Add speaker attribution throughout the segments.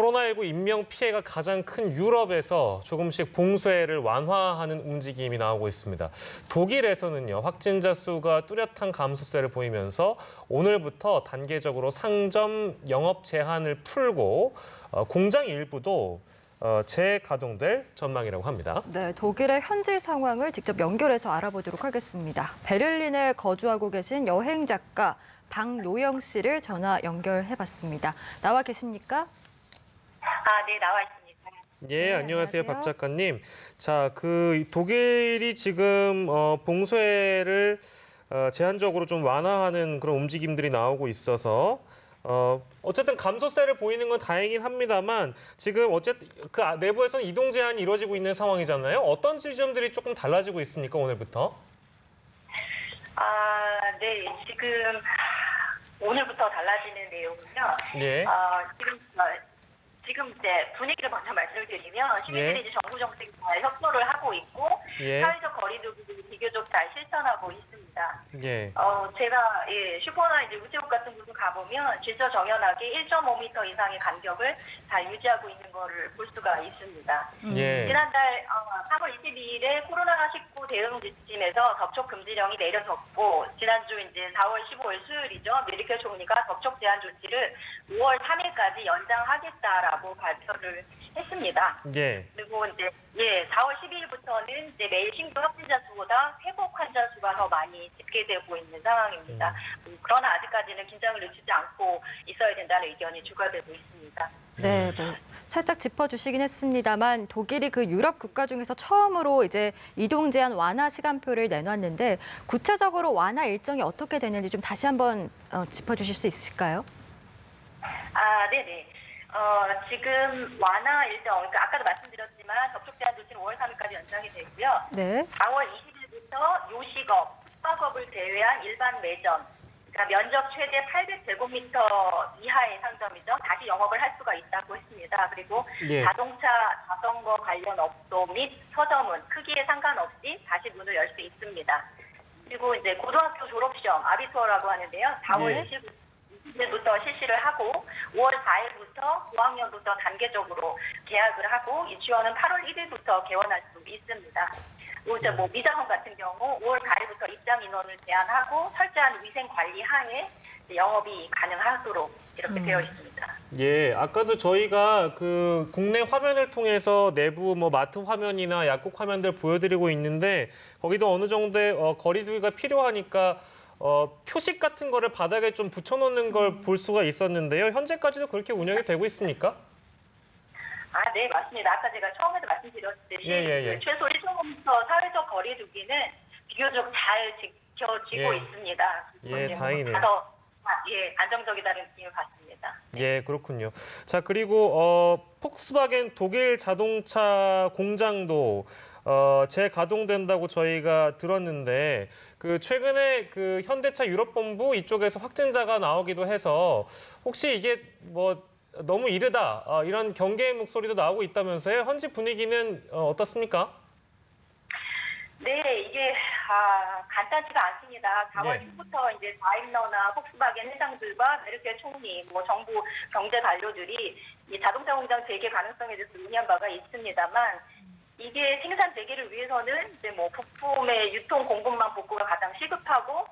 Speaker 1: 코로나19 인명 피해가 가장 큰 유럽에서 조금씩 봉쇄를 완화하는 움직임이 나오고 있습니다. 독일에서는요, 확진자 수가 뚜렷한 감소세를 보이면서 오늘부터 단계적으로 상점 영업 제한을 풀고 공장 일부도 재가동될 전망이라고 합니다.
Speaker 2: 네, 독일의 현지 상황을 직접 연결해서 알아보도록 하겠습니다. 베를린에 거주하고 계신 여행 작가 박노영 씨를 전화 연결해봤습니다. 나와 계십니까?
Speaker 3: 네, 나와 있습니다.
Speaker 1: 예,
Speaker 2: 네,
Speaker 1: 안녕하세요,
Speaker 2: 안녕하세요.
Speaker 1: 박 작가님. 자, 독일이 지금 봉쇄를 제한적으로 좀 완화하는 그런 움직임들이 나오고 있어서 어쨌든 감소세를 보이는 건 다행이긴 합니다만 지금 어쨌든 그 내부에서는 이동 제한이 이루어지고 있는 상황이잖아요. 어떤 지점들이 조금 달라지고 있습니까, 오늘부터?
Speaker 3: 네, 지금 오늘부터 달라지는 내용은요.
Speaker 1: 예.
Speaker 3: 지금 이제 분위기를 먼저 말씀을 드리면 시민들이
Speaker 1: 예.
Speaker 3: 이제 정부 정책에 잘 협조를 하고 있고
Speaker 1: 예.
Speaker 3: 사회적 거리두기를 비교적 잘 실천하고 있습니다.
Speaker 1: 예.
Speaker 3: 제가 슈퍼나 이제 우체국 같은 곳을 가보면 질서 정연하게 1.5m 이상의 간격을 잘 유지하고 있는 거를 볼 수가 있습니다.
Speaker 1: 예.
Speaker 3: 지난달 3월 22일에 코로나19 대응 지침에서 접촉 금지령이 내려졌고 지난주 이제 4월 15일 수요일이죠. 메르켈 총리가 접촉 제한 조치를 5월 3일까지 연장하겠다라고 발표를 했습니다.
Speaker 1: 예.
Speaker 3: 그리고 이제 4월 12일부터는 이제 매일 신규 확진자 수보다 회복 환자 수가 더 많이 집계되고 있는 상황입니다. 그러나 아직까지는 긴장을 늦추지 않고 있어야 된다는 의견이 주가되고 있습니다.
Speaker 2: 네, 뭐 살짝 짚어주시긴 했습니다만 독일이 그 유럽 국가 중에서 처음으로 이제 이동 제한 완화 시간표를 내놨는데 구체적으로 완화 일정이 어떻게 되는지 좀 다시 한번 짚어주실 수 있을까요?
Speaker 3: 네네. 지금 완화 일정, 그러니까 아까도 말씀드렸지만 접촉 제한 조치는 5월 3일까지 연장이 되고요.
Speaker 2: 네.
Speaker 3: 4월 20일부터 요식업, 숙박업을 제외한 일반 매점, 그러니까 면적 최대 800제곱미터 이하의 상점이죠. 다시 영업을 할 수가 있다고 했습니다. 그리고
Speaker 1: 예.
Speaker 3: 자동차, 자전거 관련 업소 및 서점은 크기에 상관없이 다시 문을 열 수 있습니다. 그리고 이제 고등학교 졸업시험, 아비투어라고 하는데요. 4월
Speaker 1: 예.
Speaker 3: 20일부터 실시를 하고 5월 4일부터 5학년부터 단계적으로 개학을 하고 유치원은 8월 1일부터 개원할 수 있습니다. 이제 미장원 같은 경우 5월 4일부터 입장 인원을 제한하고 철저한 위생 관리 하에 영업이 가능하도록 이렇게 되어 있습니다.
Speaker 1: 예, 아까도 저희가 그 국내 화면을 통해서 내부 뭐 마트 화면이나 약국 화면들 보여드리고 있는데 거기도 어느 정도의 거리두기가 필요하니까 표식 같은 거를 바닥에 좀 붙여놓는 걸 볼 수가 있었는데요. 현재까지도 그렇게 운영이 되고 있습니까?
Speaker 3: 네, 맞습니다. 아까 제가 처음에도 말씀드렸듯이
Speaker 1: 예.
Speaker 3: 최소 1.5m 사회적 거리두기는 비교적 잘 지켜지고
Speaker 1: 예.
Speaker 3: 있습니다.
Speaker 1: 예, 다행이네요.
Speaker 3: 더 안정적이다는 느낌을 받습니다.
Speaker 1: 예, 그렇군요. 자, 그리고 폭스바겐 독일 자동차 공장도 재가동된다고 저희가 들었는데 그 최근에 그 현대차 유럽본부 이쪽에서 확진자가 나오기도 해서 혹시 이게 뭐 너무 이르다 이런 경계의 목소리도 나오고 있다면서요. 현지 분위기는 어떻습니까?
Speaker 3: 네, 이게 간단치가 않습니다. 4월 초부터 이제 다임러나 폭스바겐 회장들과 메르켈 총리, 뭐 정부 경제 관료들이 이 자동차 공장 재개 가능성에 대해서 논의한 바가 있습니다만 이게 생산 재개를 위해서는 이제 뭐 부품의 유통 공급망 복구가 가장 시급하고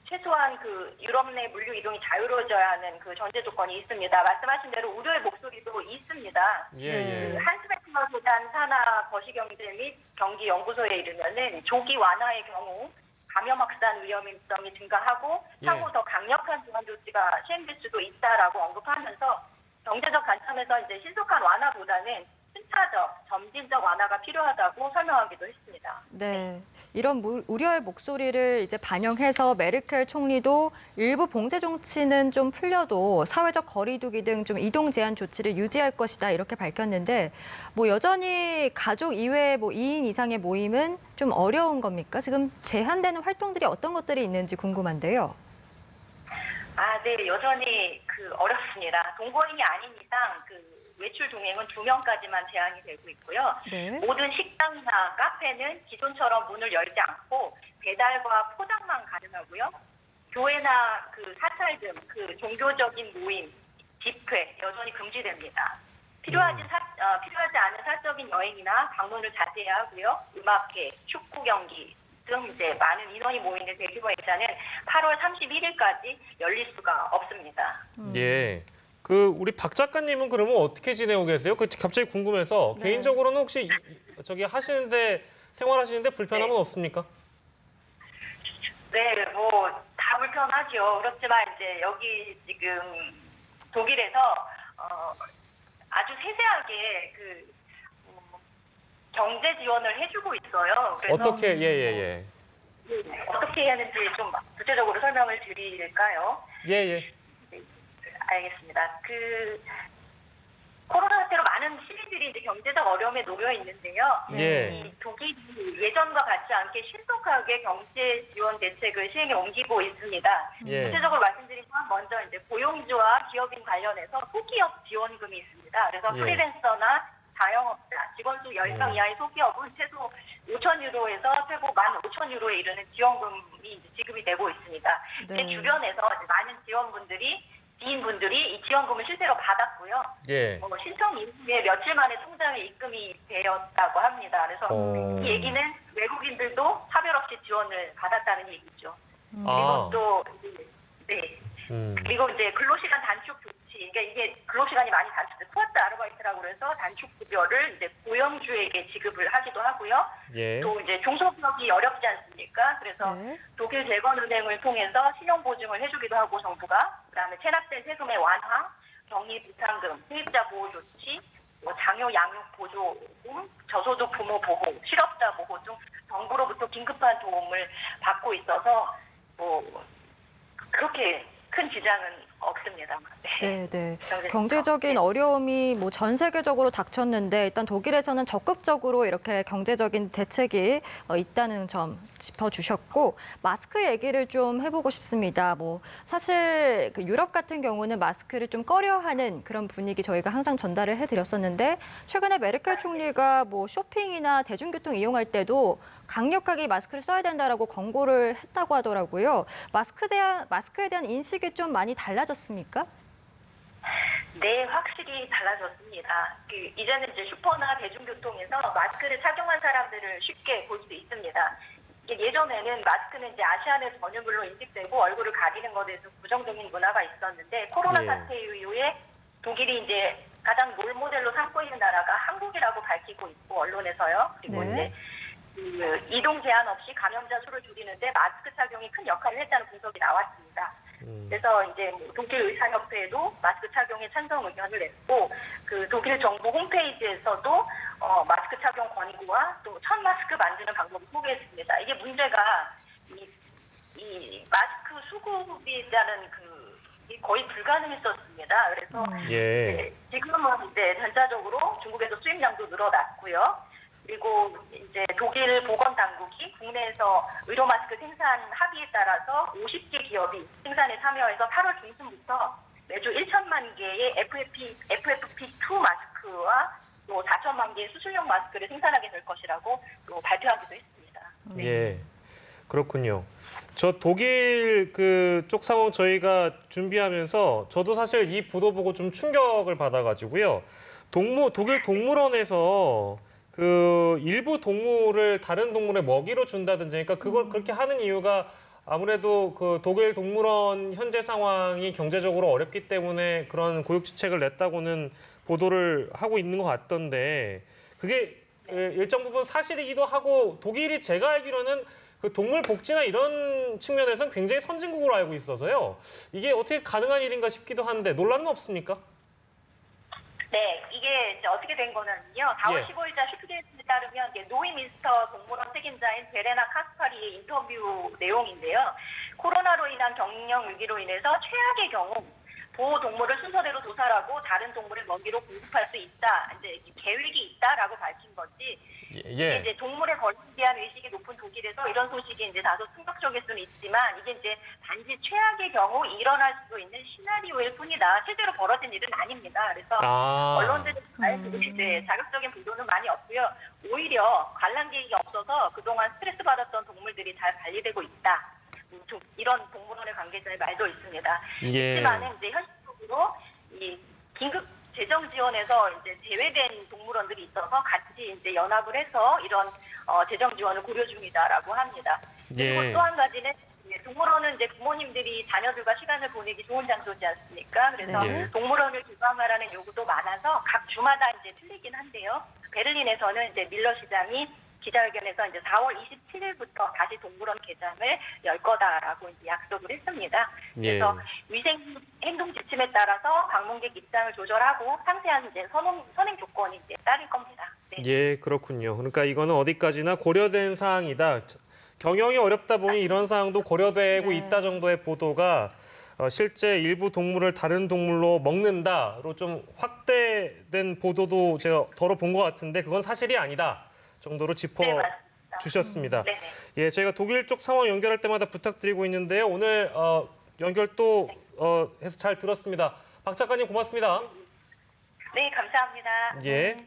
Speaker 3: 최소한 그 유럽 내 물류 이동이 자유로워져야 하는 그 전제 조건이 있습니다. 말씀하신 대로 우려의 목소리도 있습니다.
Speaker 1: 예.
Speaker 3: 한스베트머재단 산하 거시경제 및 경기연구소에 이르면은 조기 완화의 경우 감염 확산 위험성이 증가하고 향후 더 강력한 보완 조치가 시행될 수도 있다라고 언급하면서 경제적 관점에서 이제 신속한 완화보다는 순차적, 점진적 완화가 필요하다고 설명하기도 했습니다.
Speaker 2: 네, 이런 우려의 목소리를 이제 반영해서 메르켈 총리도 일부 봉쇄 조치는 좀 풀려도 사회적 거리두기 등 좀 이동 제한 조치를 유지할 것이다 이렇게 밝혔는데 뭐 여전히 가족 이외의 뭐 2인 이상의 모임은 좀 어려운 겁니까? 지금 제한되는 활동들이 어떤 것들이 있는지 궁금한데요.
Speaker 3: 네, 여전히 어렵습니다. 동거인이 아닌 이상 외출 동행은 2명까지만 제한이 되고 있고요.
Speaker 2: 네.
Speaker 3: 모든 식당이나 카페는 기존처럼 문을 열지 않고 배달과 포장만 가능하고요. 교회나 사찰 등 종교적인 모임, 집회 여전히 금지됩니다. 필요하지 않은 사적인 여행이나 방문을 자제해야 하고요. 음악회, 축구 경기 등 이제 많은 인원이 모이는 대규모 행사는 8월 31일까지 열릴 수가 없습니다.
Speaker 1: 예. 그 우리 박 작가님은 그러면 어떻게 지내고 계세요? 그 갑자기 궁금해서
Speaker 2: 네.
Speaker 1: 개인적으로는 혹시 저기 하시는데 생활하시는데 불편함은 없습니까?
Speaker 3: 네, 뭐 다 불편하죠. 그렇지만 이제 여기 지금 독일에서 아주 세세하게 경제 지원을 해주고 있어요. 그래서
Speaker 1: 어떻게 예.
Speaker 3: 어떻게 해야 하는지 좀 구체적으로 설명을 드릴까요?
Speaker 1: 예.
Speaker 3: 알겠습니다. 코로나 사태로 많은 시민들이 이제 경제적 어려움에 놓여 있는데요.
Speaker 1: 예.
Speaker 3: 이 독일이 예전과 같지 않게 신속하게 경제 지원 대책을 시행에 옮기고 있습니다.
Speaker 1: 예.
Speaker 3: 구체적으로 말씀드리면 먼저 이제 고용주와 기업인 관련해서 소기업 지원금이 있습니다. 그래서
Speaker 1: 예.
Speaker 3: 프리랜서나 자영업자, 직원 수 10명 이하의 소기업은 최소 5,000유로에서 최고 15,000유로에 이르는 지원금이 이제 지급이 되고 있습니다.
Speaker 2: 네.
Speaker 3: 제 주변에서 이제 많은 지인분들이 이 지원금을 실제로 받았고요.
Speaker 1: 예.
Speaker 3: 신청 이후에 며칠 만에 통장에 입금이 되었다고 합니다. 그래서 이 얘기는 외국인들도 차별 없이 지원을 받았다는 얘기죠.
Speaker 1: 아.
Speaker 3: 그리고 또 그리고 이제 근로시간 단축 조치, 그러니까 이게 근로시간이 많이 단축돼 쿠아트 아르바이트라고 그래서 단축급여를 이제 고용주에게 지급을 하기도 하고요.
Speaker 1: 예.
Speaker 3: 또 이제 중소기업이 어렵지 않습니까? 그래서
Speaker 2: 네.
Speaker 3: 독일 재건은행을 통해서 신용 보증을 해주기도 하고 정부가 그다음에 체납된 세금의 완화, 격리 보상금, 세입자 보호 조치, 장요 양육 보조금, 저소득 부모 보호, 실업자 보호 등 정부로부터 긴급한 도움을 받고 있어서 그렇게 큰 지장은 없습니다.
Speaker 2: 네. 경제적인 어려움이 뭐 전 세계적으로 닥쳤는데 일단 독일에서는 적극적으로 이렇게 경제적인 대책이 있다는 점 짚어주셨고 마스크 얘기를 좀 해보고 싶습니다. 뭐 사실 그 유럽 같은 경우는 마스크를 좀 꺼려하는 그런 분위기 저희가 항상 전달을 해드렸었는데 최근에 메르켈 총리가 뭐 쇼핑이나 대중교통 이용할 때도 강력하게 마스크를 써야 된다라고 권고를 했다고 하더라고요. 마스크에 대한 인식이 좀 많이 달라졌습니까?
Speaker 3: 네, 확실히 달라졌습니다. 이제는 이제 슈퍼나 대중교통에서 마스크를 착용한 사람들을 쉽게 볼 수 있습니다. 예전에는 마스크는 이제 아시안의 전유물로 인식되고 얼굴을 가리는 것에 대해서 부정적인 문화가 있었는데 코로나
Speaker 1: 예.
Speaker 3: 사태 이후에 독일이 이제 가장 롤모델로 삼고 있는 나라가 한국이라고 밝히고 있고 언론에서요. 그리고
Speaker 2: 네.
Speaker 3: 이제 이동 제한 없이 감염자 수를 줄이는데 마스크 착용이 큰 역할을 했다는 분석이 나왔습니다. 그래서 이제 독일 의사협회에도 마스크 착용에 찬성 의견을 냈고 독일 정부 홈페이지에서도 마스크 착용 권고와 또 천 마스크 만드는 방법을 소개했습니다. 이게 문제가 이 마스크 수급이라는 거의 불가능했었습니다. 그래서
Speaker 1: 예.
Speaker 3: 지금은 이제 전자적으로 중국에서 수입량도 늘어났고요. 그리고 이제 독일 보건당국이 국내에서 의료 마스크 생산 합의에 따라서 50개 기업이 생산에 참여해서 8월 중순부터 매주 1천만 개의 FFP2 마스크와 또 4천만 개의 수술용 마스크를 생산하게 될 것이라고 또 발표하기도 했습니다.
Speaker 1: 예. 그렇군요. 저 독일 쪽 상황 저희가 준비하면서 저도 사실 이 보도 보고 좀 충격을 받아가지고요. 독일 동물원에서 일부 동물을 다른 동물의 먹이로 준다든지, 그러니까 그걸 그렇게 하는 이유가 아무래도 독일 동물원 현재 상황이 경제적으로 어렵기 때문에 그런 고육지책을 냈다고는 보도를 하고 있는 것 같던데 그게 일정 부분 사실이기도 하고 독일이 제가 알기로는 동물 복지나 이런 측면에서는 굉장히 선진국으로 알고 있어서요. 이게 어떻게 가능한 일인가 싶기도 한데 논란은 없습니까?
Speaker 3: 네, 이게 이제 어떻게 된 거냐면요. 4월 15일자 슈피겔에 따르면 노이민스터 동물원 책임자인 베레나 카스파리의 인터뷰 내용인데요. 코로나로 인한 경영 위기로 인해서 최악의 경우 보호동물을 순서대로 도살하고 다른 동물의 먹이로 공급할 수 있다. 이제 계획이 있다라고 밝힌 거지. 이제 동물의 권리에 대한 의식이 높은 독일에서 이런 소식이 이제 다소 충격적일 수는 있지만 이게 이제 단지 최악의 경우 일어날 수도 있는 시나리오일 뿐이다. 실제로 벌어진 일은 아닙니다. 그래서 언론들이 이제 자극적인 보도는 많이 없고요. 오히려 관람 계획이 없어서 그동안 스트레스 받았던 동물들이 잘 관리되고 있다. 이런 동물원의 관계자의 말도 있습니다. 하지만 이제 현실적으로 이 긴급 재정 지원에서 이제 제외된 동물원들이 있어서 같이 이제 연합을 해서 이런 재정 지원을 고려 중이다라고 합니다. 그리고
Speaker 1: 예.
Speaker 3: 또 한 가지는 동물원은 이제 부모님들이 자녀들과 시간을 보내기 좋은 장소지 않습니까? 그래서
Speaker 1: 네.
Speaker 3: 동물원을 개방하라는 요구도 많아서 각 주마다 이제 틀리긴 한데요. 베를린에서는 이제 밀러 시장이 기자회견에서 이제 4월 27일부터 다시 동물원 개장을 열 거다라고 이제 약속을 했습니다. 그래서 위생 행동 지침에 따라서 방문객 입장을 조절하고 상세한 이제 선행 조건이 이제 따를 겁니다. 네.
Speaker 1: 예, 그렇군요. 그러니까 이거는 어디까지나 고려된 사항이다. 경영이 어렵다 보니 이런 사항도 고려되고
Speaker 2: 네.
Speaker 1: 있다 정도의 보도가 실제 일부 동물을 다른 동물로 먹는다로 좀 확대된 보도도 제가 덜어 본 것 같은데 그건 사실이 아니다 정도로 짚어
Speaker 3: 네, 맞습니다.
Speaker 1: 주셨습니다.
Speaker 3: 네네.
Speaker 1: 예, 저희가 독일 쪽 상황 연결할 때마다 부탁드리고 있는데요. 오늘 연결 또 해서 잘 들었습니다. 박 작가님 고맙습니다.
Speaker 3: 네, 감사합니다.
Speaker 1: 예.